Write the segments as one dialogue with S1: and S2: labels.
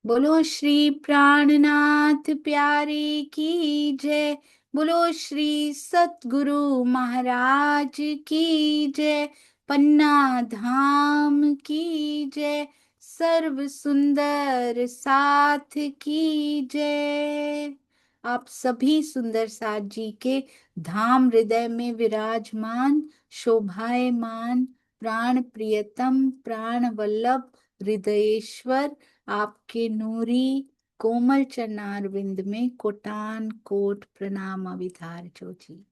S1: बोलो श्री प्राणनाथ प्यारे की जय। बोलो श्री सतगुरु महाराज की जय। पन्ना धाम की जय। सर्व सुंदर साथ की जय। आप सभी सुंदर साथ जी के धाम हृदय में विराजमान, शोभायमान, प्राण प्रियतम, प्राण वल्लभ, हृदयेश्वर, आपके नूरी कोमल चरणारविंद में कोटान कोट प्रणाम अविधार जो जी।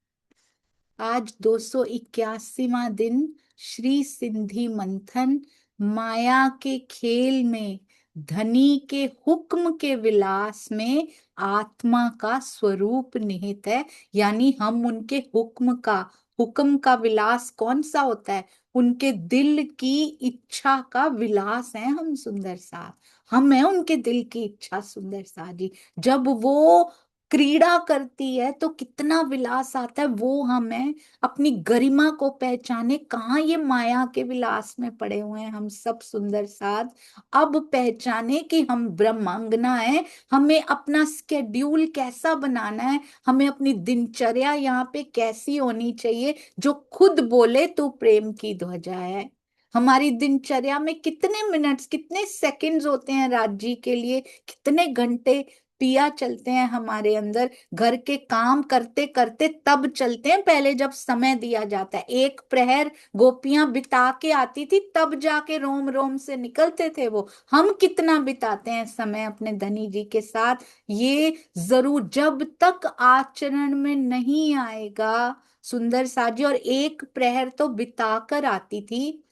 S1: आज 281वां दिन श्री सिंधी मंथन। माया के खेल में, धनी के हुक्म के विलास में आत्मा का स्वरूप निहित है। यानी हम उनके हुक्म का विलास कौन सा होता है? उनके दिल की इच्छा का विलास है हम सुंदर सा। हम है उनके दिल की इच्छा सुंदर सा जी। जब वो क्रीड़ा करती है तो कितना विलास आता है, वो हमें अपनी गरिमा को पहचाने। कहाँ ये माया के विलास में पड़े हुए हैं हम सब सुंदर साथ। अब पहचाने कि हम ब्रह्मांगना है। हमें अपना स्केड्यूल कैसा बनाना है, हमें अपनी दिनचर्या यहाँ पे कैसी होनी चाहिए, जो खुद बोले तो प्रेम की ध्वजा है। हमारी दिनचर्या में कितने मिनट्स, कितने सेकंड्स होते हैं राज्य के लिए, कितने घंटे पिया चलते हैं हमारे अंदर। घर के काम करते करते तब चलते हैं, पहले जब समय दिया जाता है। एक प्रहर गोपियां बिता के आती थी, तब जाके रोम रोम से निकलते थे वो। हम कितना बिताते हैं समय अपने धनी जी के साथ, ये जरूर जब तक आचरण में नहीं आएगा सुंदर साजी। और एक प्रहर तो बिता कर आती थी,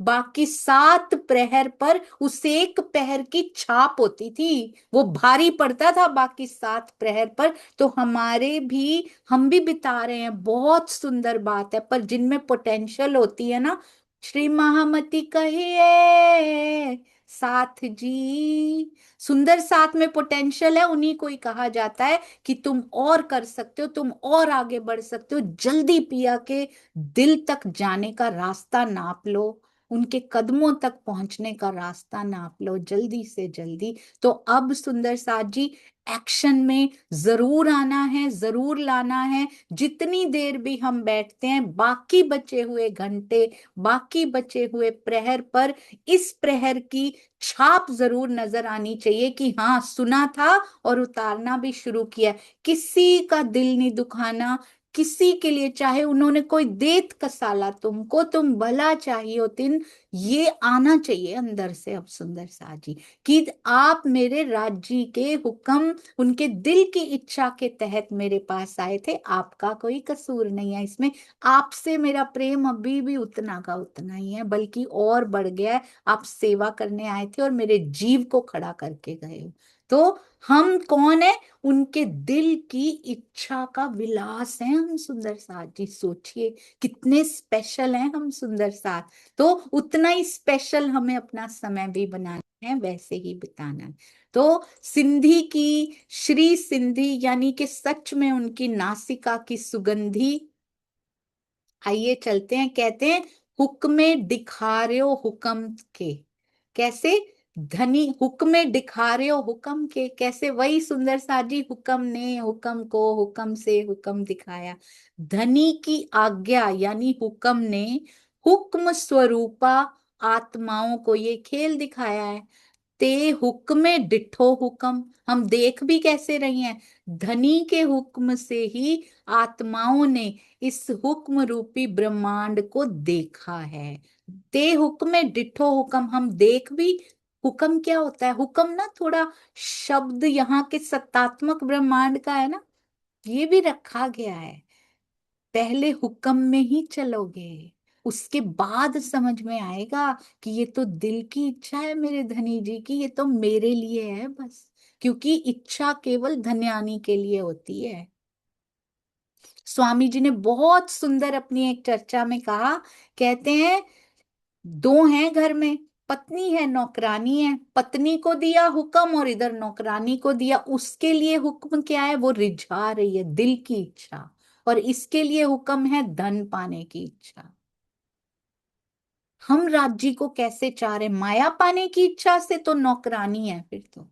S1: बाकी 7 प्रहर पर उस एक प्रहर की छाप होती थी। वो भारी पड़ता था बाकी 7 प्रहर पर। तो हमारे भी, हम भी बिता रहे हैं, बहुत सुंदर बात है। पर जिनमें पोटेंशियल होती है ना, श्री महामती कहिए साथ जी। सुंदर साथ में पोटेंशियल है, उन्हीं को ही कहा जाता है कि तुम और कर सकते हो, तुम और आगे बढ़ सकते हो। जल्दी पिया के दिल तक जाने का रास्ता नाप लो, उनके कदमों तक पहुंचने का रास्ता नाप लो जल्दी से जल्दी। तो अब सुंदर साथ जी, एक्शन में जरूर आना है, जरूर लाना है। जितनी देर भी हम बैठते हैं, बाकी बचे हुए घंटे, बाकी बचे हुए प्रहर पर इस प्रहर की छाप जरूर नजर आनी चाहिए कि हाँ, सुना था और उतारना भी शुरू किया। किसी का दिल नहीं दुखाना, किसी के लिए, चाहे उन्होंने कोई देत कसाला तुमको, तुम भला चाहिए तिन, ये आना चाहिए अंदर से अब सुंदर सा जी, कि आप मेरे राज्य के हुक्म, उनके दिल की इच्छा के तहत मेरे पास आए थे। आपका कोई कसूर नहीं है इसमें। आपसे मेरा प्रेम अभी भी उतना का उतना ही है, बल्कि और बढ़ गया है। आप सेवा करने आए थे और मेरे जीव को खड़ा करके गए हो। तो हम कौन है? उनके दिल की इच्छा का विलास है हम सुंदर साथ जी। सोचिए कितने स्पेशल हैं हम सुंदर साथ। तो उतना ही स्पेशल हमें अपना समय भी बनाना है, वैसे ही बिताना है। तो सिंधी की, श्री सिंधी यानी कि सच में उनकी नासिका की सुगंधी। आइए चलते हैं। कहते हैं हुक्मे दिखारियो हुक्म के। कैसे? धनी हुक्मे दिखारियो हुक्म के, कैसे? वही सुंदर साजी, हुक्म ने हुक्म को हुक्म से हुक्म दिखाया। धनी की आज्ञा यानी हुक्म ने हुक्म स्वरूपा आत्माओं को ये खेल दिखाया है। ते हुक्मे डिठो हुक्म, हम देख भी कैसे रही हैं? धनी के हुक्म से ही आत्माओं ने इस हुक्म रूपी ब्रह्मांड को देखा है। ते हुक्मे डिठो हुक्म, हम देख भी। हुक्म क्या होता है? हुक्म ना थोड़ा शब्द यहाँ के सत्तात्मक ब्रह्मांड का है ना, ये भी रखा गया है। पहले हुक्म में ही चलोगे, उसके बाद समझ में आएगा कि ये तो दिल की इच्छा है मेरे धनी जी की, ये तो मेरे लिए है बस। क्योंकि इच्छा केवल धन्यानी के लिए होती है। स्वामी जी ने बहुत सुंदर अपनी एक चर्चा में कहा, कहते हैं दो हैं घर में, पत्नी है नौकरानी है। पत्नी को दिया हुक्म और इधर नौकरानी को दिया। उसके लिए हुक्म क्या है? वो रिझा रही है दिल की इच्छा। और इसके लिए हुक्म है धन पाने की इच्छा। हम राज्य को कैसे चाह रहे? माया पाने की इच्छा से तो नौकरानी है फिर तो।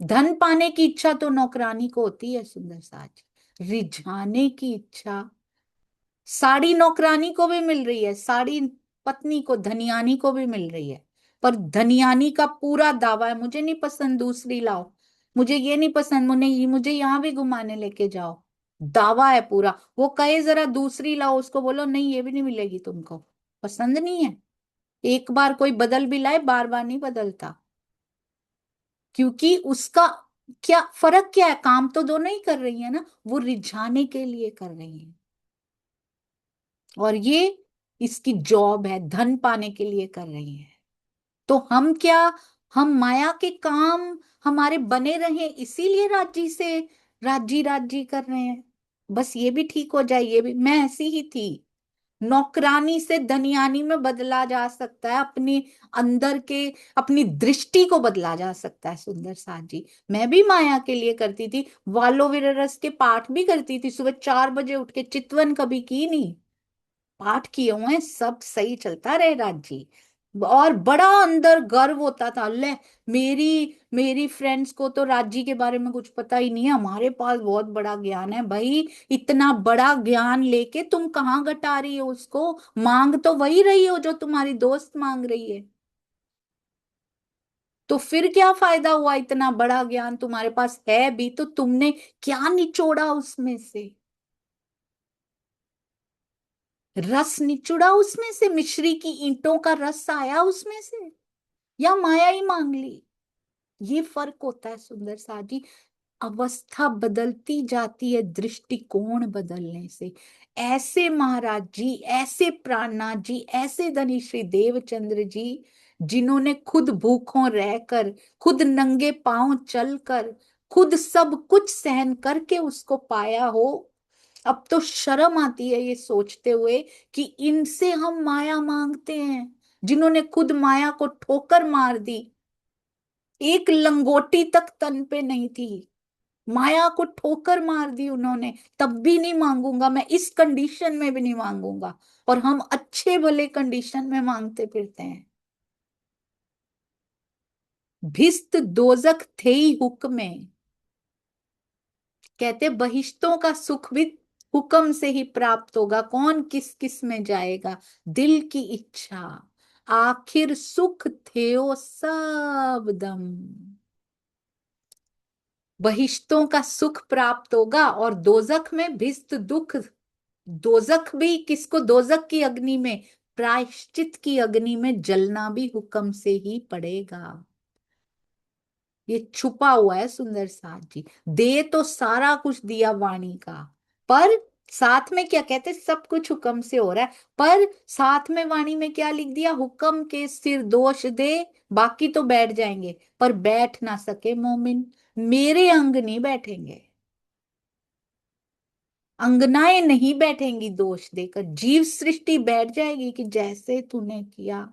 S1: धन पाने की इच्छा तो नौकरानी को होती है सुंदर साज, रिझाने की इच्छा साड़ी नौकरानी को भी मिल रही है, साड़ी पत्नी को, धनियानी को भी मिल रही है। पर धनियानी का पूरा दावा है, मुझे नहीं पसंद, दूसरी लाओ, मुझे ये नहीं पसंद, मुझे यहाँ भी घुमाने लेके जाओ। दावा है पूरा, वो कहे जरा दूसरी लाओ, उसको बोलो नहीं ये भी नहीं मिलेगी तुमको, पसंद नहीं है। एक बार कोई बदल भी लाए, बार बार नहीं बदलता, क्योंकि उसका क्या फर्क, क्या है, काम तो दोनों ही कर रही है ना, वो रिझाने के लिए कर रही है। और ये इसकी जॉब है, धन पाने के लिए कर रही है। तो हम क्या, हम माया के काम हमारे बने रहे इसीलिए राज्जी राज्जी कर रहे हैं। बस ये भी ठीक हो जाए, ये भी, मैं ऐसी ही थी, नौकरानी से धनियानी में बदला जा सकता है, अपनी अंदर के, अपनी दृष्टि को बदला जा सकता है सुंदर साथ जी। मैं भी माया के लिए करती थी, वालो विररस के पाठ भी करती थी, सुबह 4 बजे उठ के, चितवन कभी की नहीं, पाठ किए हुए हैं, सब सही चलता रहे राजी। और बड़ा अंदर गर्व होता था, ले मेरी मेरी फ्रेंड्स को तो राजी के बारे में कुछ पता ही नहीं है, हमारे पास बहुत बड़ा ज्ञान है भाई। इतना बड़ा ज्ञान लेके तुम कहाँ घटा रही हो उसको, मांग तो वही रही हो जो तुम्हारी दोस्त मांग रही है। तो फिर क्या फायदा हुआ, इतना बड़ा ज्ञान तुम्हारे पास है भी तो तुमने क्या निचोड़ा उसमें से, रस निचुड़ा उसमें से, मिश्री की ईंटों का रस आया उसमें से, या माया ही मांग ली। ये फर्क होता है सुंदर सा जी। अवस्था बदलती जाती है दृष्टिकोण बदलने से। ऐसे महाराज जी, ऐसे प्राणनाथ जी, ऐसे धनी श्री देवचंद्र जी, जिन्होंने खुद भूखों रहकर, खुद नंगे पांव चलकर, खुद सब कुछ सहन करके उसको पाया हो, अब तो शर्म आती है ये सोचते हुए कि इनसे हम माया मांगते हैं, जिन्होंने खुद माया को ठोकर मार दी, एक लंगोटी तक तन पे नहीं थी, माया को ठोकर मार दी उन्होंने, तब भी नहीं मांगूंगा मैं, इस कंडीशन में भी नहीं मांगूंगा। और हम अच्छे भले कंडीशन में मांगते फिरते हैं। भिस्त दोजख थे ही हुक्म में, कहते बहिश्तों का सुख भी हुक्म से ही प्राप्त होगा, कौन किस किस में जाएगा, दिल की इच्छा, आखिर सुख थे सब दम। बहिश्तों का सुख प्राप्त होगा, और दोजख में भिस्त दुख, दोजख भी किसको, दोजख की अग्नि में, प्रायश्चित की अग्नि में जलना भी हुक्म से ही पड़ेगा। ये छुपा हुआ है सुंदर साथ जी। दे तो सारा कुछ दिया वाणी का, पर साथ में क्या कहते, सब कुछ हुक्म से हो रहा है, पर साथ में वाणी में क्या लिख दिया, हुक्म के सिर दोष दे, बाकी तो बैठ जाएंगे, पर बैठ ना सके मोमिन, मेरे अंग नहीं बैठेंगे, अंगनाएं नहीं बैठेंगी दोष देकर, जीव सृष्टि बैठ जाएगी कि जैसे तूने किया,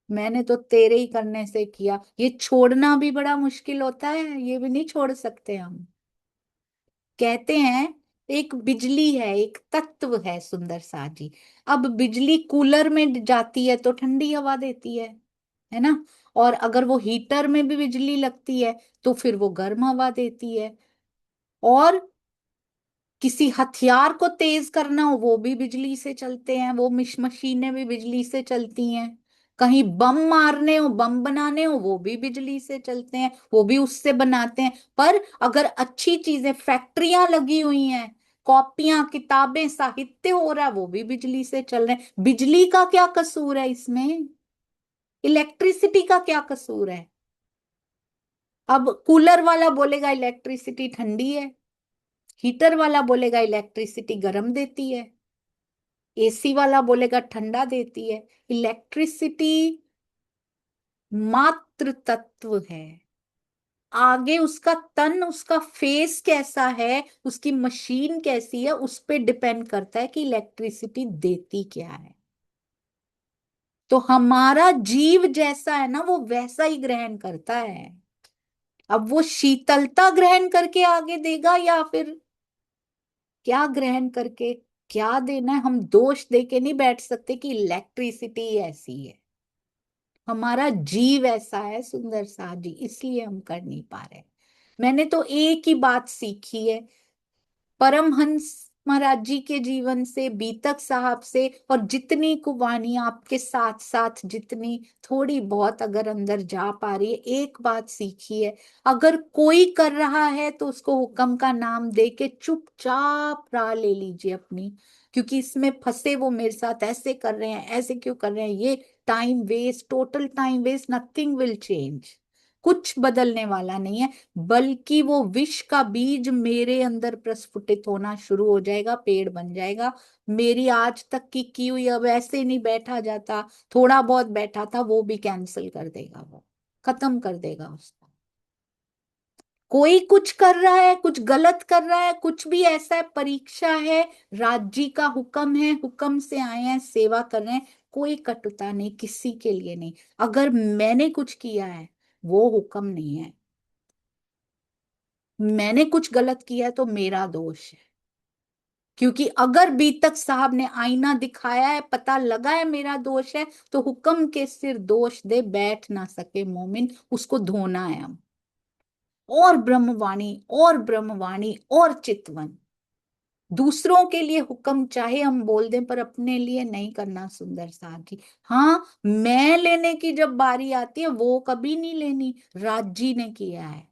S1: मैंने तो तेरे ही करने से किया। ये छोड़ना भी बड़ा मुश्किल होता है, ये भी नहीं छोड़ सकते हम। कहते हैं एक बिजली है, एक तत्व है सुंदर सा जी। अब बिजली कूलर में जाती है तो ठंडी हवा देती है ना, और अगर वो हीटर में भी बिजली लगती है तो फिर वो गर्म हवा देती है। और किसी हथियार को तेज करना हो वो भी बिजली से चलते हैं, वो मशीनें भी बिजली से चलती हैं। कहीं बम मारने हो, बम बनाने हो, वो भी बिजली से चलते हैं, वो भी उससे बनाते हैं। पर अगर अच्छी चीजें, फैक्ट्रियां लगी हुई हैं, कॉपियां किताबें साहित्य हो रहा है, वो भी बिजली से चल रहे हैं। बिजली का क्या कसूर है इसमें, इलेक्ट्रिसिटी का क्या कसूर है। अब कूलर वाला बोलेगा इलेक्ट्रिसिटी ठंडी है, हीटर वाला बोलेगा इलेक्ट्रिसिटी गर्म देती है, एसी वाला बोलेगा ठंडा देती है। इलेक्ट्रिसिटी मात्र तत्व है, आगे उसका तन, उसका फेस कैसा है, उसकी मशीन कैसी है, उस पे डिपेंड करता है कि इलेक्ट्रिसिटी देती क्या है। तो हमारा जीव जैसा है ना, वो वैसा ही ग्रहण करता है। अब वो शीतलता ग्रहण करके आगे देगा, या फिर क्या ग्रहण करके क्या देना है। हम दोष दे के नहीं बैठ सकते कि इलेक्ट्रिसिटी ऐसी है, हमारा जीव ऐसा है सुंदर सा जी, इसलिए हम कर नहीं पा रहे। मैंने तो एक ही बात सीखी है परमहंस महाराज जी के जीवन से, बीतक साहब से, और जितनी कुवानी आपके साथ साथ जितनी थोड़ी बहुत अगर अंदर जा पा रही है, एक बात सीखी है, अगर कोई कर रहा है तो उसको हुक्म का नाम दे के चुपचाप राह ले लीजिए अपनी, क्योंकि इसमें फंसे वो मेरे साथ ऐसे कर रहे हैं, ऐसे क्यों कर रहे हैं, ये time waste, total time waste, nothing will change, कुछ बदलने वाला नहीं है। बल्कि वो विष का बीज मेरे अंदर प्रस्फुटित होना शुरू हो जाएगा, पेड़ बन जाएगा। मेरी आज तक की हुई, अब ऐसे नहीं बैठा जाता, थोड़ा बहुत बैठा था वो भी कैंसिल कर देगा, वो खत्म कर देगा उसको। कोई कुछ कर रहा है, कुछ गलत कर रहा है, कुछ भी ऐसा है, परीक्षा है, राज जी का हुक्म है, हुक्म से आए हैं, सेवा कर रहे हैं, कोई कटुता नहीं, किसी के लिए नहीं। अगर मैंने कुछ किया है, वो हुक्म नहीं है। मैंने कुछ गलत किया है तो मेरा दोष है, क्योंकि अगर बीतक साहब ने आईना दिखाया है, पता लगा है मेरा दोष है, तो हुक्म के सिर दोष दे बैठ ना सके मोमिन, उसको धोना है हम। और ब्रह्मवाणी, और ब्रह्मवाणी, और चितवन, दूसरों के लिए हुक्म चाहे हम बोल दें पर अपने लिए नहीं करना सुंदर साहब जी। हाँ, मैं लेने की जब बारी आती है वो कभी नहीं लेनी, राज जी ने किया है,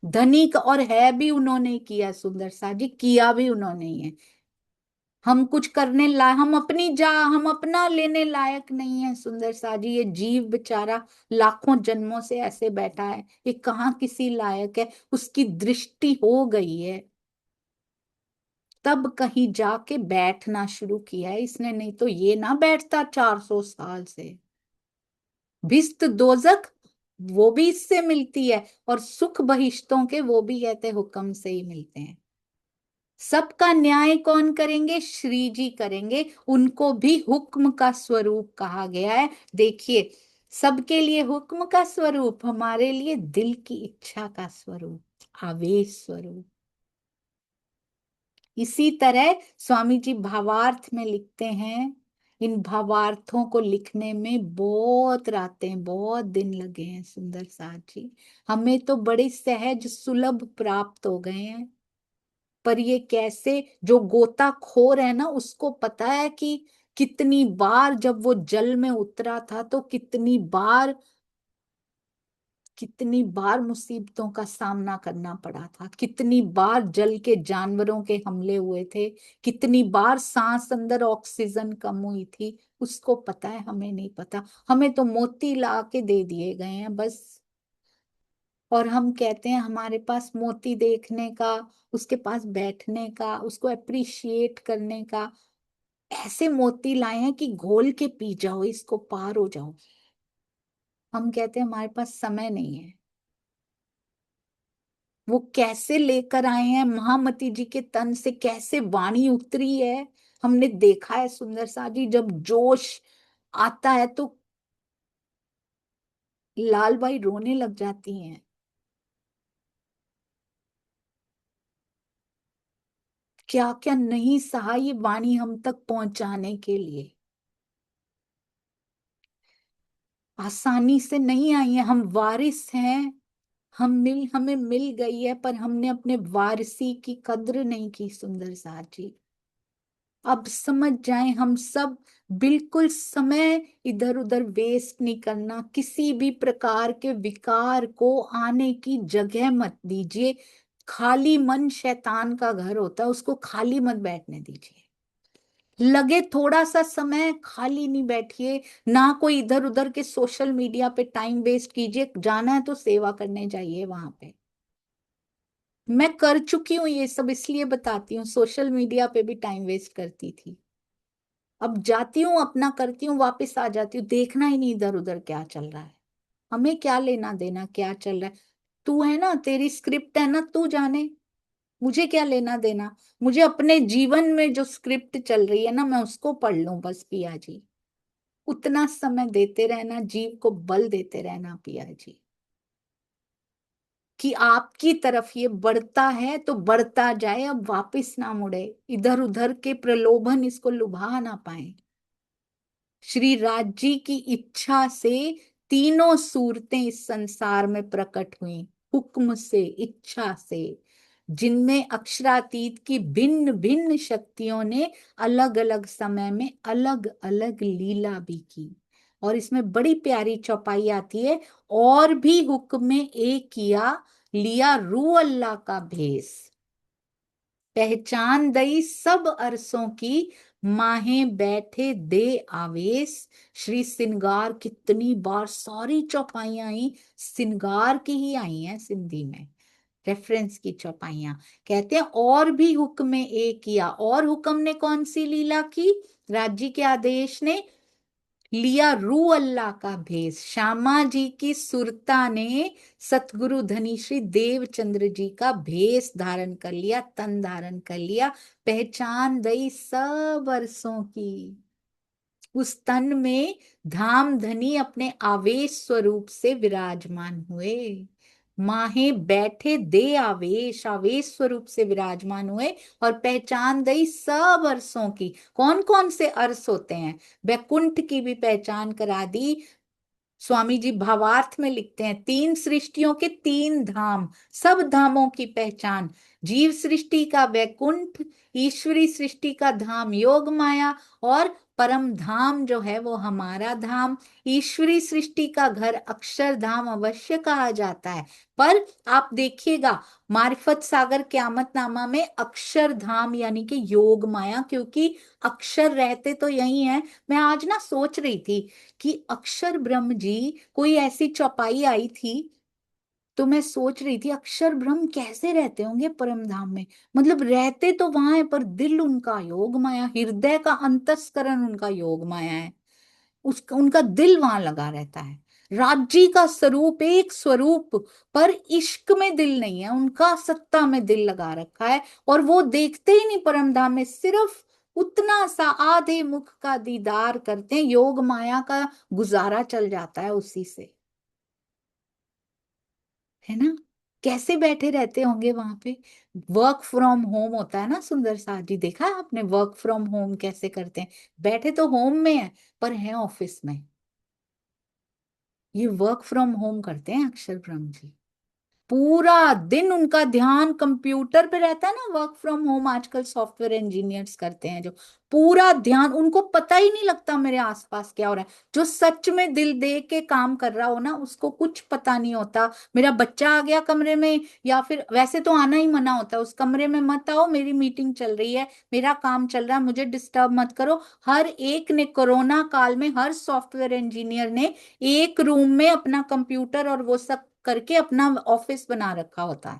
S1: धनिक और है भी उन्होंने किया सुंदर साहब जी, किया भी उन्होंने ही है। हम कुछ करने लायक, हम अपना लेने लायक नहीं है सुंदर सा जी। ये जीव बेचारा लाखों जन्मों से ऐसे बैठा है, ये कहाँ किसी लायक है, उसकी दृष्टि हो गई है तब कहीं जाके बैठना शुरू किया है इसने, नहीं तो ये ना बैठता 400 साल से। भिस्त दोजक वो भी इससे मिलती है, और सुख बहिश्तों के वो भी कहते हुक्म से ही मिलते हैं। सबका न्याय कौन करेंगे, श्री जी करेंगे, उनको भी हुक्म का स्वरूप कहा गया है। देखिए, सबके लिए हुक्म का स्वरूप, हमारे लिए दिल की इच्छा का स्वरूप, आवेश स्वरूप। इसी तरह स्वामी जी भावार्थ में लिखते हैं, इन भावार्थों को लिखने में बहुत रातें, बहुत दिन लगे हैं सुंदर साथ जी। हमें तो बड़े सहज सुलभ प्राप्त हो गए हैं, पर ये कैसे, जो गोताखोर है ना उसको पता है कि कितनी बार जब वो जल में उतरा था तो कितनी बार मुसीबतों का सामना करना पड़ा था, कितनी बार जल के जानवरों के हमले हुए थे, कितनी बार सांस अंदर ऑक्सीजन कम हुई थी, उसको पता है, हमें नहीं पता। हमें तो मोती ला के दे दिए गए हैं बस, और हम कहते हैं हमारे पास मोती देखने का, उसके पास बैठने का, उसको अप्रिशिएट करने का, ऐसे मोती लाए हैं कि घोल के पी जाओ, इसको पार हो जाओ। हम कहते हैं हमारे पास समय नहीं है। वो कैसे लेकर आए हैं, महामती जी के तन से कैसे वाणी उतरी है, हमने देखा है सुंदर सा जी। जब जोश आता है तो लाल बाई रोने लग जाती हैं। क्या क्या नहीं सहा ये वाणी हम तक पहुंचाने के लिए, आसानी से नहीं आई है। हम वारिस हैं, हमें मिल गई है, पर हमने अपने वारिसी की कद्र नहीं की सुंदर सा जी। अब समझ जाएं हम सब, बिल्कुल समय इधर उधर वेस्ट नहीं करना, किसी भी प्रकार के विकार को आने की जगह मत दीजिए। खाली मन शैतान का घर होता है, उसको खाली मत बैठने दीजिए। लगे थोड़ा सा समय, खाली नहीं बैठिए। ना कोई इधर उधर के सोशल मीडिया पे टाइम वेस्ट कीजिए, जाना है तो सेवा करने जाइए वहां पे। मैं कर चुकी हूँ ये सब, इसलिए बताती हूँ, सोशल मीडिया पे भी टाइम वेस्ट करती थी। अब जाती हूँ, अपना करती हूँ, वापस आ जाती हूँ, देखना ही नहीं इधर उधर क्या चल रहा है। हमें क्या लेना देना क्या चल रहा है, तू है ना, तेरी स्क्रिप्ट है ना, तू जाने, मुझे क्या लेना देना। मुझे अपने जीवन में जो स्क्रिप्ट चल रही है ना, मैं उसको पढ़ लूं बस पिया जी। उतना समय देते रहना, जीव को बल देते रहना पिया जी, कि आपकी तरफ ये बढ़ता है तो बढ़ता जाए, अब वापस ना मुड़े, इधर उधर के प्रलोभन इसको लुभा ना पाए। श्री राज जी की इच्छा से तीनों सूरतें इस संसार में प्रकट हुई हुक्म से, इच्छा से, जिनमें अक्षरातीत की भिन्न भिन्न शक्तियों ने अलग अलग समय में अलग अलग लीला भी की। और इसमें बड़ी प्यारी चौपाई आती है, और भी हुक्म में एक किया, लिया रू अल्लाह का भेष, पहचान दई सब अरसों की, माहे बैठे दे आवेश। श्री सिंगार, कितनी बार सारी चौपाइयां आई सिंगार की ही आई हैं सिंधी में, रेफरेंस की चौपाइयां। कहते हैं और भी हुक्म में एक किया, और हुक्म ने कौन सी लीला की? राज्य के आदेश ने लिया रू अल्लाह का भेष, श्यामा जी की सुरता ने सतगुरु धनी श्री देवचंद्र जी का भेष धारण कर लिया, तन धारण कर लिया, पहचान दई सब अरसों की। उस तन में धाम धनी अपने आवेश स्वरूप से विराजमान हुए, माहे बैठे दे आवेश, आवेश स्वरूप से विराजमान हुए, और पहचान दई सब अरसों की। कौन कौन से अर्स होते हैं? वैकुंठ की भी पहचान करा दी। स्वामी जी भावार्थ में लिखते हैं, तीन सृष्टियों के तीन धाम, सब धामों की पहचान, जीव सृष्टि का वैकुंठ, ईश्वरी सृष्टि का धाम योग माया, और परम धाम जो है वो हमारा धाम। ईश्वरी सृष्टि का घर अक्षर धाम अवश्य कहा जाता है, पर आप देखिएगा मारिफत सागर क्यामतनामा में अक्षर धाम यानी कि योग माया, क्योंकि अक्षर रहते तो यही है। मैं आज ना सोच रही थी कि अक्षर ब्रह्म जी, कोई ऐसी चौपाई आई थी, तो मैं सोच रही थी अक्षर ब्रह्म कैसे रहते होंगे परम धाम में। मतलब रहते तो वहां है, पर दिल उनका योग माया, हृदय का अंतस्करण उनका योग माया है, उसका उनका दिल वहां लगा रहता है। राज्य का स्वरूप एक स्वरूप, पर इश्क में दिल नहीं है उनका, सत्ता में दिल लगा रखा है, और वो देखते ही नहीं परम धाम में, सिर्फ उतना सा आधे मुख का दीदार करते हैं, योग माया का गुजारा चल जाता है उसी से, है ना। कैसे बैठे रहते होंगे वहां पे। वर्क फ्रॉम होम होता है ना, सुंदर साथ जी, देखा है आपने वर्क फ्रॉम होम कैसे करते हैं? बैठे तो होम में है, पर है ऑफिस में। ये वर्क फ्रॉम होम करते हैं अक्षर ब्रह्म जी। पूरा दिन उनका ध्यान कंप्यूटर पे रहता है ना, वर्क फ्रॉम होम आजकल सॉफ्टवेयर इंजीनियर्स करते हैं जो, पूरा ध्यान उनको पता ही नहीं लगता मेरे आसपास क्या हो रहा है। जो सच में दिल दे के काम कर रहा हो ना, उसको कुछ पता नहीं होता मेरा बच्चा आ गया कमरे में, या फिर वैसे तो आना ही मना होता है, उस कमरे में मत आओ, मेरी मीटिंग चल रही है, मेरा काम चल रहा है, मुझे डिस्टर्ब मत करो। हर एक ने कोरोना काल में, हर सॉफ्टवेयर इंजीनियर ने एक रूम में अपना कंप्यूटर और वो सब करके अपना ऑफिस बना रखा होता है,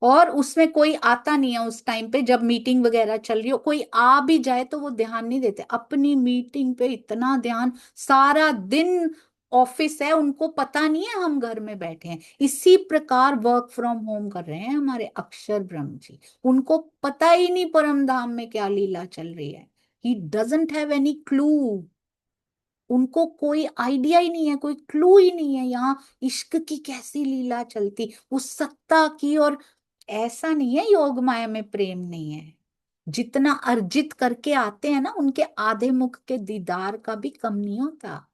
S1: और उसमें कोई आता नहीं है उस टाइम पे जब मीटिंग वगैरह चल रही हो। कोई आ भी जाए तो वो ध्यान नहीं देते, अपनी मीटिंग पे इतना ध्यान, सारा दिन ऑफिस है, उनको पता नहीं है हम घर में बैठे हैं। इसी प्रकार वर्क फ्रॉम होम कर रहे हैं हमारे अक्षर ब्रह्म जी, उनको पता ही नहीं परम धाम में क्या लीला चल रही है। He doesn't have any clue, उनको कोई आइडिया ही नहीं है, कोई क्लू ही नहीं है यहाँ इश्क की कैसी लीला चलती, उस सत्ता की। और ऐसा नहीं है योग माया में प्रेम नहीं है, जितना अर्जित करके आते हैं ना, उनके आधे मुख के दीदार का भी कम नहीं होता।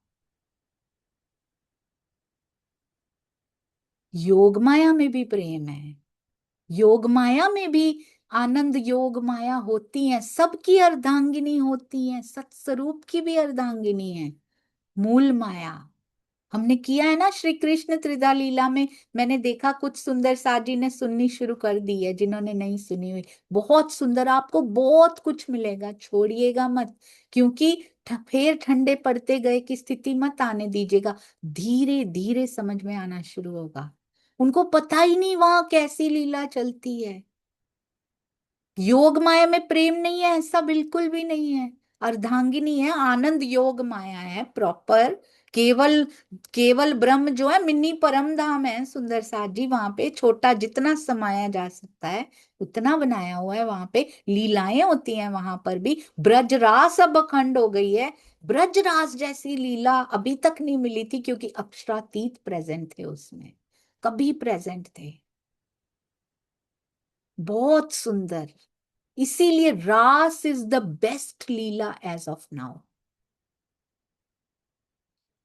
S1: योग माया में भी प्रेम है, योग माया में भी आनंद योग माया होती है, सबकी अर्धांगिनी होती है, सत्स्वरूप की भी अर्धांगिनी है मूल माया। हमने किया है ना श्री कृष्ण त्रिधा लीला में, मैंने देखा कुछ सुंदर साथ जी ने सुननी शुरू कर दी है, जिन्होंने नहीं सुनी हुई बहुत सुंदर, आपको बहुत कुछ मिलेगा, छोड़िएगा मत, क्योंकि फिर ठंडे पड़ते गए की स्थिति मत आने दीजिएगा, धीरे धीरे समझ में आना शुरू होगा। उनको पता ही नहीं वहां कैसी लीला चलती है। योग माया में प्रेम नहीं है, ऐसा बिल्कुल भी नहीं है, अर्धांगिनी है, आनंद योग माया है प्रॉपर। केवल केवल ब्रह्म जो है मिनी परम धाम है सुंदर साथ जी, वहां पे छोटा जितना समाया जा सकता है उतना बनाया हुआ है, वहां पे लीलाएं होती हैं, वहां पर भी ब्रज रास अब अखंड हो गई है। ब्रज रास जैसी लीला अभी तक नहीं मिली थी, क्योंकि अक्षरातीत प्रेजेंट थे उसमें, कभी प्रेजेंट थे, बहुत सुंदर। इसीलिए Raas is the best leela as of now.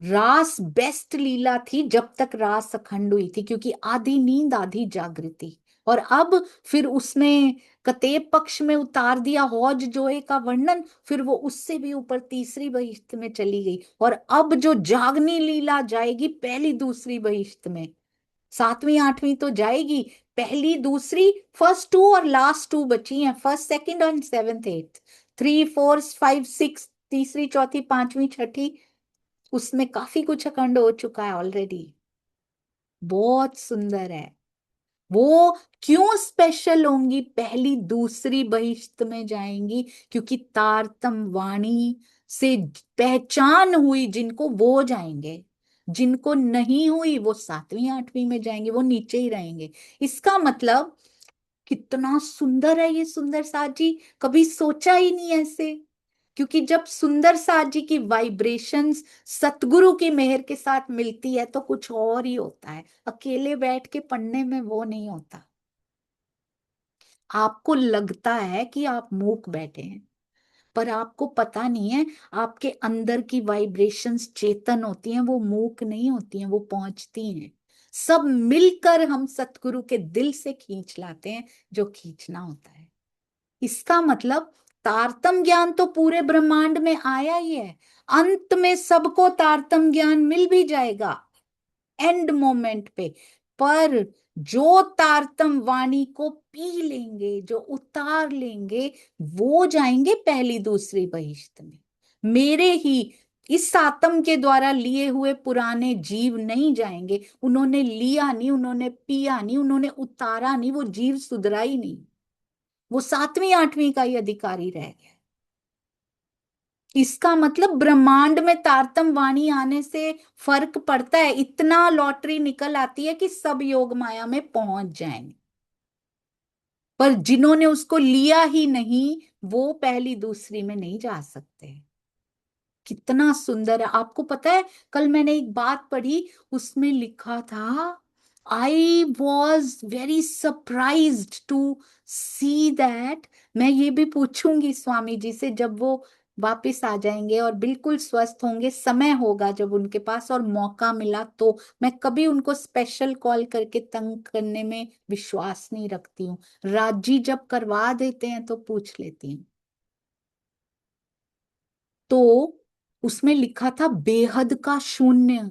S1: Raas best leela थी जब तक रास अखंड हुई थी, क्योंकि आधी नींद आधी जागृति। और अब फिर उसमें कतेब पक्ष में उतार दिया हौज जोए का वर्णन, फिर वो उससे भी ऊपर तीसरी बहिश्त में चली गई। और अब जो जागनी लीला जाएगी पहली दूसरी बहिश्त में, सातवीं आठवीं तो जाएगी, पहली दूसरी, फर्स्ट टू और लास्ट टू बची हैं, फर्स्ट सेकंड और seventh eighth, three four five six, तीसरी चौथी पांचवी छठी, उसमें काफी कुछ अखंड हो चुका है ऑलरेडी। बहुत सुंदर है। वो क्यों स्पेशल होंगी, पहली दूसरी बहिश्त में जाएंगी, क्योंकि तारतम वाणी से पहचान हुई जिनको वो जाएंगे, जिनको नहीं हुई वो सातवीं आठवीं में जाएंगे, वो नीचे ही रहेंगे। इसका मतलब कितना सुंदर है ये सुंदर साथ जी, कभी सोचा ही नहीं ऐसे। क्योंकि जब सुंदर साथ जी की वाइब्रेशंस सतगुरु की मेहर के साथ मिलती है तो कुछ और ही होता है, अकेले बैठ के पढ़ने में वो नहीं होता। आपको लगता है कि आप मूक बैठे हैं, पर आपको पता नहीं है आपके अंदर की वाइब्रेशंस चेतन होती हैं, वो मूक नहीं होती हैं, वो पहुंचती हैं। सब मिलकर हम सतगुरु के दिल से खींच लाते हैं जो खींचना होता है। इसका मतलब तारतम ज्ञान तो पूरे ब्रह्मांड में आया ही है, अंत में सबको तारतम ज्ञान मिल भी जाएगा एंड मोमेंट पे। पर जो तारतम वाणी को पी लेंगे, जो उतार लेंगे, वो जाएंगे पहली दूसरी बहिश्त में। मेरे ही इस आत्म के द्वारा लिए हुए पुराने जीव नहीं जाएंगे, उन्होंने लिया नहीं, उन्होंने पिया नहीं, उन्होंने उतारा नहीं, वो जीव सुधरा ही नहीं, वो सातवीं आठवीं का ही अधिकारी रह गया। इसका मतलब ब्रह्मांड में तारतम वाणी आने से फर्क पड़ता है, इतना लॉटरी निकल आती है कि सब योग माया में पहुंच जाएंगे, पर जिन्होंने उसको लिया ही नहीं वो पहली दूसरी में नहीं जा सकते। कितना सुंदर है। आपको पता है कल मैंने एक बात पढ़ी, उसमें लिखा था, I was very surprised to see that. मैं ये भी पूछूंगी स्वामी जी से जब वो वापस आ जाएंगे और बिल्कुल स्वस्थ होंगे, समय होगा जब उनके पास और मौका मिला तो। मैं कभी उनको स्पेशल कॉल करके तंग करने में विश्वास नहीं रखती हूँ, राजी जब करवा देते हैं तो पूछ लेती हूँ। तो उसमें लिखा था बेहद का शून्य।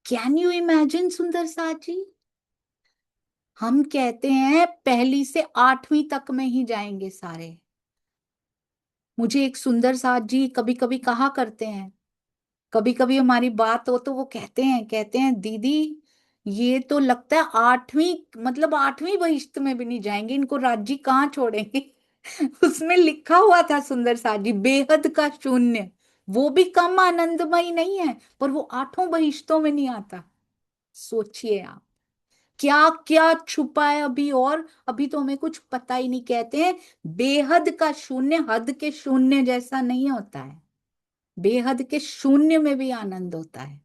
S1: कैन यू इमेजिन सुंदर साथ जी? हम कहते हैं पहली से आठवीं तक में ही जाएंगे सारे। मुझे एक सुंदर साथ जी कभी कभी कहा करते हैं, कभी कभी हमारी बात हो तो वो कहते हैं दीदी ये तो लगता है आठवीं, मतलब आठवीं बहिश्त में भी नहीं जाएंगे, इनको राज्य कहाँ छोड़ेंगे। उसमें लिखा हुआ था सुंदर साथ जी बेहद का शून्य, वो भी कम आनंदमय नहीं है, पर वो आठों बहिश्तों में नहीं आता। सोचिए आप क्या क्या छुपा है अभी, और अभी तो हमें कुछ पता ही नहीं। कहते हैं बेहद का शून्य हद के शून्य जैसा नहीं होता है, बेहद के शून्य में भी आनंद होता है।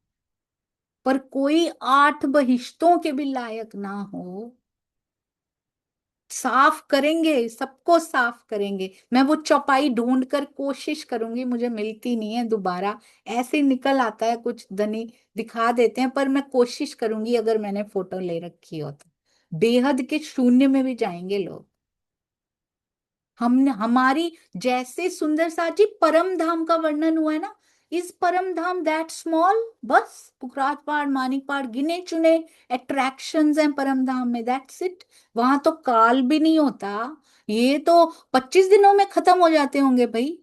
S1: पर कोई आठ बहिश्तों के भी लायक ना हो, साफ करेंगे, सबको साफ करेंगे। मैं वो चौपाई ढूंढ कर कोशिश करूंगी, मुझे मिलती नहीं है दोबारा, ऐसे ही निकल आता है कुछ धनी दिखा देते हैं, पर मैं कोशिश करूंगी अगर मैंने फोटो ले रखी हो तो। बेहद के शून्य में भी जाएंगे लोग। हमने हमारी जैसे सुंदर साची परम धाम का वर्णन हुआ है ना, इस परम धाम दैट स्मॉल, बस पुखराज पहाड़ मानिक पहाड़ गिने चुने अट्रैक्शंस हैं परम धाम में, दैट्स इट। वहां तो काल भी नहीं होता, ये तो 25 दिनों में खत्म हो जाते होंगे भाई।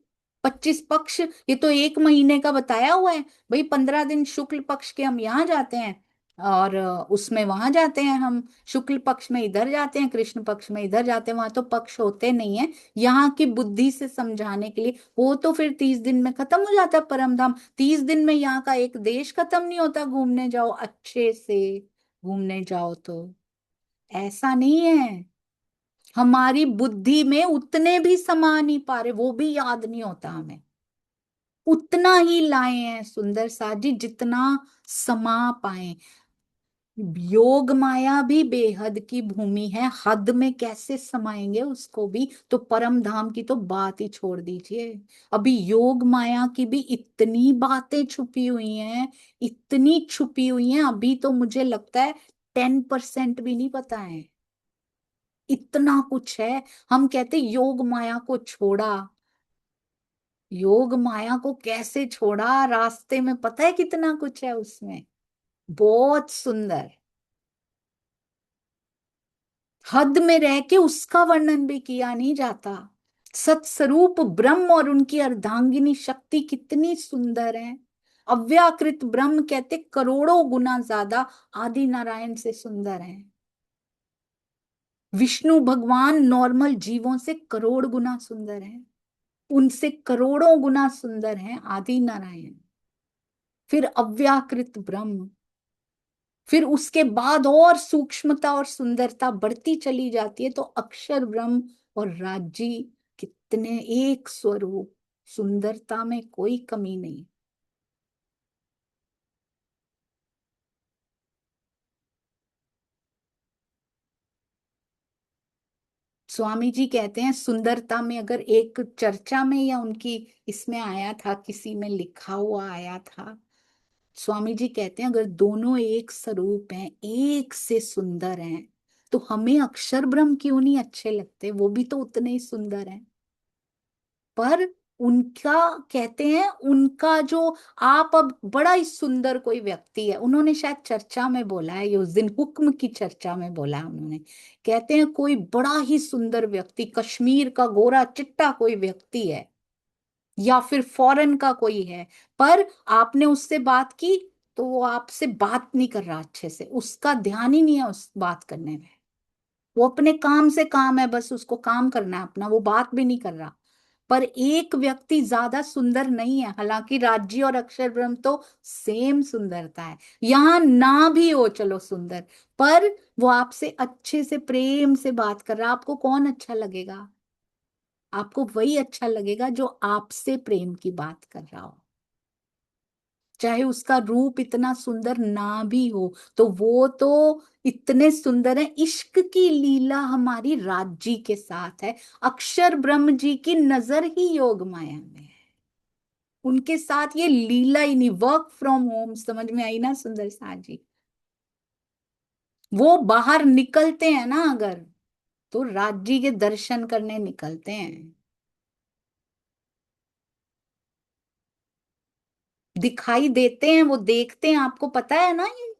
S1: 25 पक्ष, ये तो एक महीने का बताया हुआ है भाई, 15 दिन शुक्ल पक्ष के हम यहाँ जाते हैं और उसमें वहां जाते हैं हम, शुक्ल पक्ष में इधर जाते हैं, कृष्ण पक्ष में इधर जाते हैं, वहां तो पक्ष होते नहीं है। यहाँ की बुद्धि से समझाने के लिए वो तो फिर 30 दिन में खत्म हो जाता है परम धाम। 30 दिन में यहाँ का एक देश खत्म नहीं होता, घूमने जाओ अच्छे से, घूमने जाओ तो। ऐसा नहीं है, हमारी बुद्धि में उतने भी समा नहीं पा रहे, वो भी याद नहीं होता हमें। उतना ही लाए हैं सुंदर साथ जी जितना समा पाए। योग माया भी बेहद की भूमि है, हद में कैसे समाएंगे उसको भी, तो परम धाम की तो बात ही छोड़ दीजिए। अभी योग माया की भी इतनी बातें छुपी हुई हैं, इतनी छुपी हुई हैं, अभी तो मुझे लगता है 10% भी नहीं पता है। इतना कुछ है। हम कहते योग माया को छोड़ा, योग माया को कैसे छोड़ा, रास्ते में पता है कितना कुछ है उसमें, बहुत सुंदर। हद में रह के उसका वर्णन भी किया नहीं जाता। सत्स्वरूप ब्रह्म और उनकी अर्धांगिनी शक्ति कितनी सुंदर है। अव्याकृत ब्रह्म कहते करोड़ों गुना ज्यादा आदि नारायण से सुंदर है। विष्णु भगवान नॉर्मल जीवों से करोड़ गुना सुंदर है, उनसे करोड़ों गुना सुंदर है आदि नारायण। फिर अव्याकृत ब्रह्म, फिर उसके बाद और सूक्ष्मता और सुंदरता बढ़ती चली जाती है तो अक्षर ब्रह्म और राजी, कितने एक स्वरूप, सुंदरता में कोई कमी नहीं। स्वामी जी कहते हैं सुंदरता में, अगर एक चर्चा में या उनकी इसमें आया था, किसी में लिखा हुआ आया था, स्वामी जी कहते हैं अगर दोनों एक स्वरूप हैं, एक से सुंदर हैं, तो हमें अक्षर ब्रह्म क्यों नहीं अच्छे लगते, वो भी तो उतने ही सुंदर हैं। पर उनका, कहते हैं उनका जो, आप अब बड़ा ही सुंदर कोई व्यक्ति है, उन्होंने शायद चर्चा में बोला है ये, उस दिन हुक्म की चर्चा में बोला है उन्होंने, कहते हैं कोई बड़ा ही सुंदर व्यक्ति, कश्मीर का गोरा चिट्टा कोई व्यक्ति है, या फिर फॉरेन का कोई है, पर आपने उससे बात की तो वो आपसे बात नहीं कर रहा अच्छे से, उसका ध्यान ही नहीं है उस बात करने में, वो अपने काम से काम है, बस उसको काम करना है अपना, वो बात भी नहीं कर रहा। पर एक व्यक्ति ज्यादा सुंदर नहीं है, हालांकि राज्य और अक्षर ब्रह्म तो सेम सुंदरता है, यहां ना भी हो चलो सुंदर, पर वो आपसे अच्छे से प्रेम से बात कर रहा है, आपको कौन अच्छा लगेगा? आपको वही अच्छा लगेगा जो आपसे प्रेम की बात कर रहा हो, चाहे उसका रूप इतना सुंदर ना भी हो, तो वो तो इतने सुंदर है। इश्क की लीला हमारी राज्य के साथ है, अक्षर ब्रह्म जी की नजर ही योग माया में है, उनके साथ ये लीला ही नहीं, वर्क फ्रॉम होम, समझ में आई ना सुंदर साथ जी? वो बाहर निकलते हैं ना अगर, तो राज्य के दर्शन करने निकलते हैं, दिखाई देते हैं, वो देखते हैं, आपको पता है ना ये,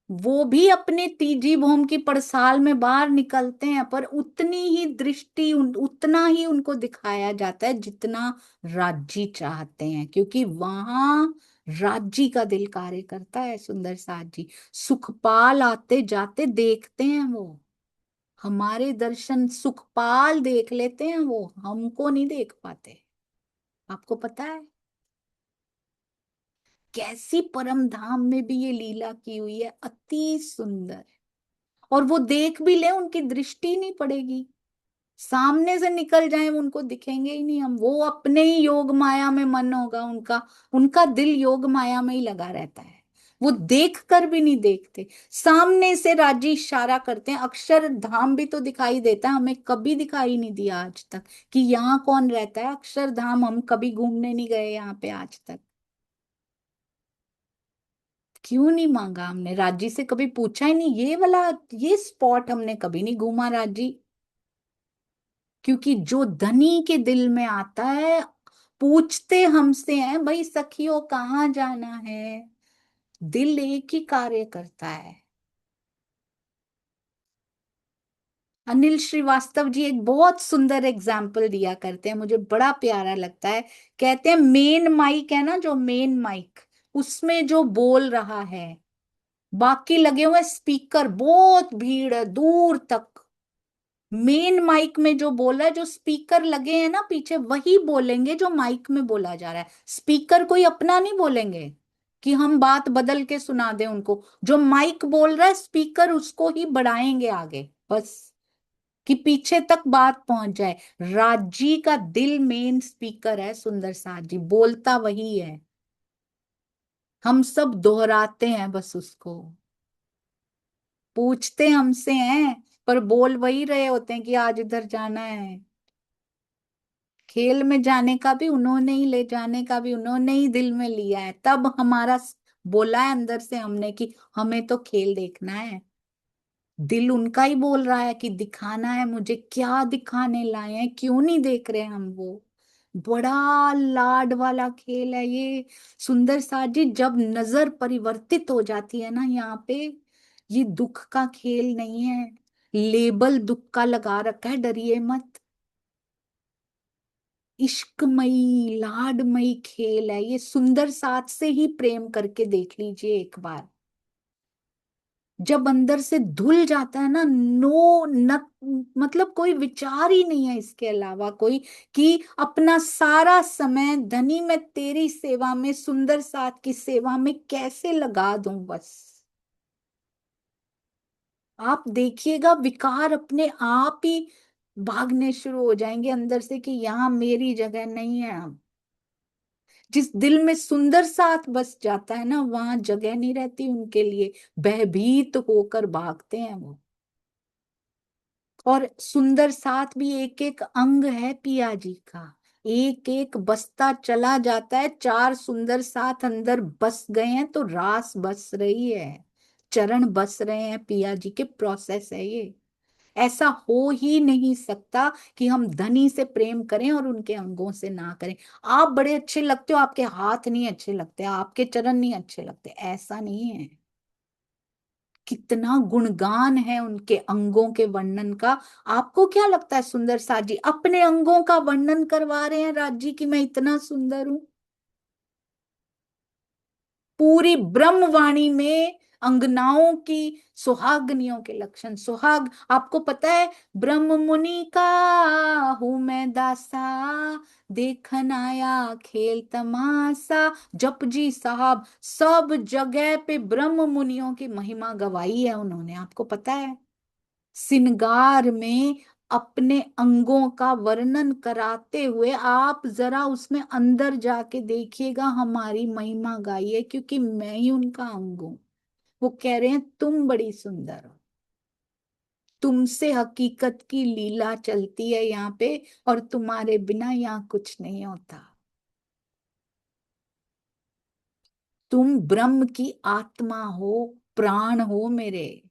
S1: वो भी अपने तीजी भूम की पड़साल में बाहर निकलते हैं, पर उतनी ही दृष्टि उतना ही उनको दिखाया जाता है जितना राज्य चाहते हैं, क्योंकि वहां राज्य का दिल कार्य करता है। सुंदर साथ जी सुखपाल आते जाते देखते हैं वो, हमारे दर्शन सुखपाल देख लेते हैं, वो हमको नहीं देख पाते। आपको पता है कैसी परम धाम में भी ये लीला की हुई है, अति सुंदर। और वो देख भी ले उनकी दृष्टि नहीं पड़ेगी, सामने से निकल जाए उनको दिखेंगे ही नहीं हम, वो अपने ही योग माया में मन होगा उनका, उनका दिल योग माया में ही लगा रहता है, वो देख कर भी नहीं देखते, सामने से राजी इशारा करते हैं। अक्षर धाम भी तो दिखाई देता है हमें, कभी दिखाई नहीं दिया आज तक कि यहाँ कौन रहता है अक्षर धाम, हम कभी घूमने नहीं गए यहाँ पे आज तक। क्यों नहीं मांगा हमने, राजी से कभी पूछा ही नहीं, ये वाला ये स्पॉट हमने कभी नहीं घूमा राजी, क्योंकि जो धनी के दिल में आता है, पूछते हमसे हैं भाई सखियों कहाँ जाना है, दिल एक ही कार्य करता है। अनिल श्रीवास्तव जी एक बहुत सुंदर एग्जाम्पल दिया करते हैं, मुझे बड़ा प्यारा लगता है। कहते हैं मेन माइक है ना, जो मेन माइक, उसमें जो बोल रहा है, बाकी लगे हुए स्पीकर, बहुत भीड़ है दूर तक, मेन माइक में जो बोला है, जो स्पीकर लगे हैं ना पीछे, वही बोलेंगे जो माइक में बोला जा रहा है, स्पीकर कोई अपना नहीं बोलेंगे कि हम बात बदल के सुना दें उनको, जो माइक बोल रहा है स्पीकर उसको ही बढ़ाएंगे आगे, बस कि पीछे तक बात पहुंच जाए। राजी का दिल मेन स्पीकर है, सुंदर साथ जी बोलता वही है, हम सब दोहराते हैं बस उसको। पूछते हमसे हैं, पर बोल वही रहे होते हैं कि आज इधर जाना है। खेल में जाने का भी उन्होंने ही, ले जाने का भी उन्होंने ही दिल में लिया है, तब हमारा बोला है अंदर से हमने कि हमें तो खेल देखना है। दिल उनका ही बोल रहा है कि दिखाना है मुझे, क्या दिखाने लाए हैं, क्यों नहीं देख रहे हम वो। बड़ा लाड वाला खेल है ये। सुंदर सा जी, जब नजर परिवर्तित हो जाती है ना यहाँ पे, ये दुख का खेल नहीं है। लेबल दुख का लगा रखा है, डरिए मत। इश्कमयी लाडमयी खेल है ये। सुंदर साथ से ही प्रेम करके देख लीजिए एक बार। जब अंदर से धुल जाता है ना, नो न, मतलब कोई विचार ही नहीं है इसके अलावा कोई, कि अपना सारा समय धनी मैं तेरी सेवा में, सुंदर साथ की सेवा में कैसे लगा दूं बस। आप देखिएगा विकार अपने आप ही भागने शुरू हो जाएंगे अंदर से कि यहाँ मेरी जगह नहीं है अब। जिस दिल में सुंदर साथ बस जाता है ना, वहां जगह नहीं रहती उनके लिए, भयभीत होकर भागते हैं वो। और सुंदर साथ भी एक एक अंग है पिया जी का। एक एक बसता चला जाता है, चार सुंदर साथ अंदर बस गए हैं तो रास बस रही है, चरण बस रहे हैं पिया जी के, प्रोसेस है ये। ऐसा हो ही नहीं सकता कि हम धनी से प्रेम करें और उनके अंगों से ना करें। आप बड़े अच्छे लगते हो, आपके हाथ नहीं अच्छे लगते, आपके चरण नहीं अच्छे लगते, ऐसा नहीं है। कितना गुणगान है उनके अंगों के वर्णन का। आपको क्या लगता है सुंदर सा जी अपने अंगों का वर्णन करवा रहे हैं राज जी की मैं इतना सुंदर हूं? पूरी ब्रह्मवाणी में अंगनाओं की सुहागनियों के लक्षण। सुहाग आपको पता है, ब्रह्म मुनि का हूं मैं दासा, देखन आया खेल तमाशा। जपजी साहब सब जगह पे ब्रह्म मुनियों की महिमा गवाई है उन्होंने, आपको पता है। श्रृंगार में अपने अंगों का वर्णन कराते हुए आप जरा उसमें अंदर जाके देखिएगा, हमारी महिमा गाई है, क्योंकि मैं ही उनका अंग हूं। वो कह रहे हैं तुम बड़ी सुंदर हो, तुमसे हकीकत की लीला चलती है यहाँ पे, और तुम्हारे बिना यहाँ कुछ नहीं होता। तुम ब्रह्म की आत्मा हो, प्राण हो मेरे।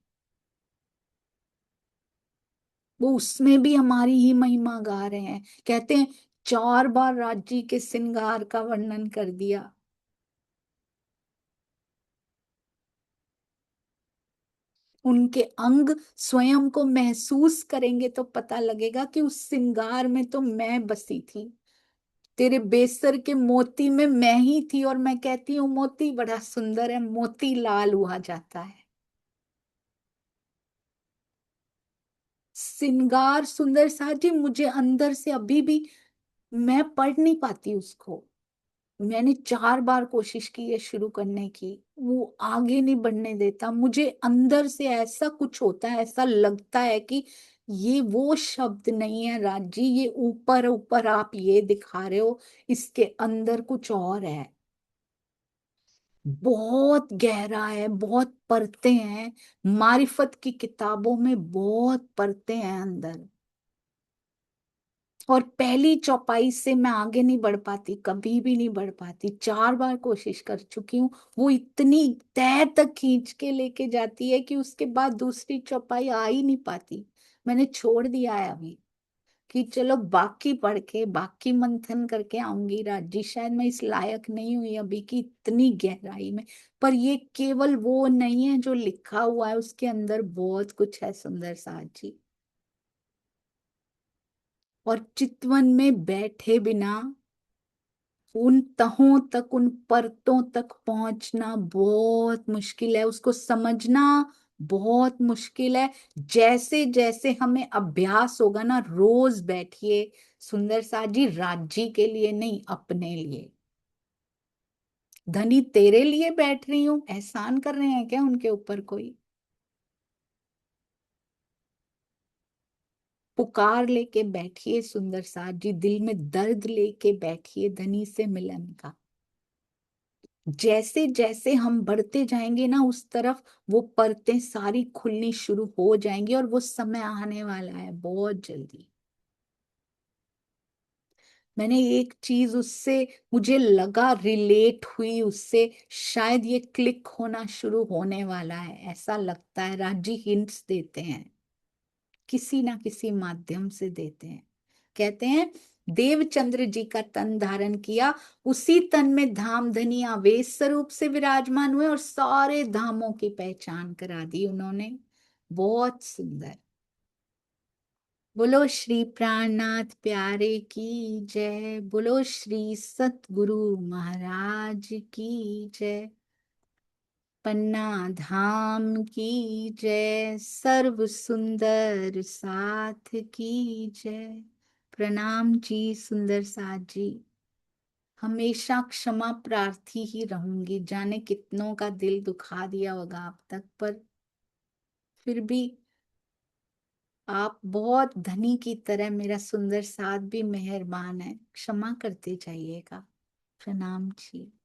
S1: वो उसमें भी हमारी ही महिमा गा रहे हैं। कहते हैं चार बार राज्य के श्रृंगार का वर्णन कर दिया। उनके अंग स्वयं को महसूस करेंगे तो पता लगेगा कि उस श्रृंगार में तो मैं बसी थी। तेरे बेसर के मोती में मैं ही थी, और मैं कहती हूँ मोती बड़ा सुंदर है, मोती लाल हुआ जाता है। श्रृंगार सुंदर सा जी मुझे अंदर से अभी भी, मैं पढ़ नहीं पाती उसको। मैंने चार बार कोशिश की है शुरू करने की, वो आगे नहीं बढ़ने देता मुझे। अंदर से ऐसा कुछ होता है, ऐसा लगता है कि ये वो शब्द नहीं है राज जी, ये ऊपर ऊपर आप ये दिखा रहे हो, इसके अंदर कुछ और है। बहुत गहरा है, बहुत परतें हैं, मारिफत की किताबों में बहुत परतें हैं अंदर। और पहली चौपाई से मैं आगे नहीं बढ़ पाती, कभी भी नहीं बढ़ पाती, चार बार कोशिश कर चुकी हूँ। वो इतनी तह तक खींच के लेके जाती है कि उसके बाद दूसरी चौपाई आ ही नहीं पाती। मैंने छोड़ दिया है अभी, कि चलो बाकी पढ़ के बाकी मंथन करके आऊंगी राजी। शायद मैं इस लायक नहीं हुई अभी कि इतनी गहराई में। पर ये केवल वो नहीं है जो लिखा हुआ है, उसके अंदर बहुत कुछ है सुंदर साथ जी। और चितवन में बैठे बिना उन तहों तक, उन परतों तक पहुंचना बहुत मुश्किल है, उसको समझना बहुत मुश्किल है। जैसे जैसे हमें अभ्यास होगा ना, रोज बैठिए सुंदर सा जी, राज्य के लिए नहीं अपने लिए। धनी तेरे लिए बैठ रही हूं, एहसान कर रहे हैं क्या उनके ऊपर कोई? पुकार लेके बैठिए सुंदर सा जी, दिल में दर्द लेके बैठिए धनी से मिलन का। जैसे जैसे हम बढ़ते जाएंगे ना उस तरफ, वो परतें सारी खुलनी शुरू हो जाएंगी, और वो समय आने वाला है बहुत जल्दी। मैंने एक चीज उससे, मुझे लगा, रिलेट हुई उससे, शायद ये क्लिक होना शुरू होने वाला है, ऐसा लगता है। राजी हिंट्स देते हैं, किसी ना किसी माध्यम से देते हैं। कहते हैं देवचंद्र जी का तन धारण किया, उसी तन में धाम धनी आवेश स्वरूप से विराजमान हुए, और सारे धामों की पहचान करा दी उन्होंने। बहुत सुंदर। बोलो श्री प्राणनाथ प्यारे की जय, बोलो श्री सतगुरु महाराज की जय, पन्ना धाम की जय, सर्व सुंदर साथ की जय। प्रणाम जी सुंदर साथ जी। हमेशा क्षमा प्रार्थी ही रहूंगी, जाने कितनों का दिल दुखा दिया होगा आप तक, पर फिर भी आप बहुत धनी की तरह, मेरा सुंदर साथ भी मेहरबान है, क्षमा करते जाइएगा। प्रणाम जी।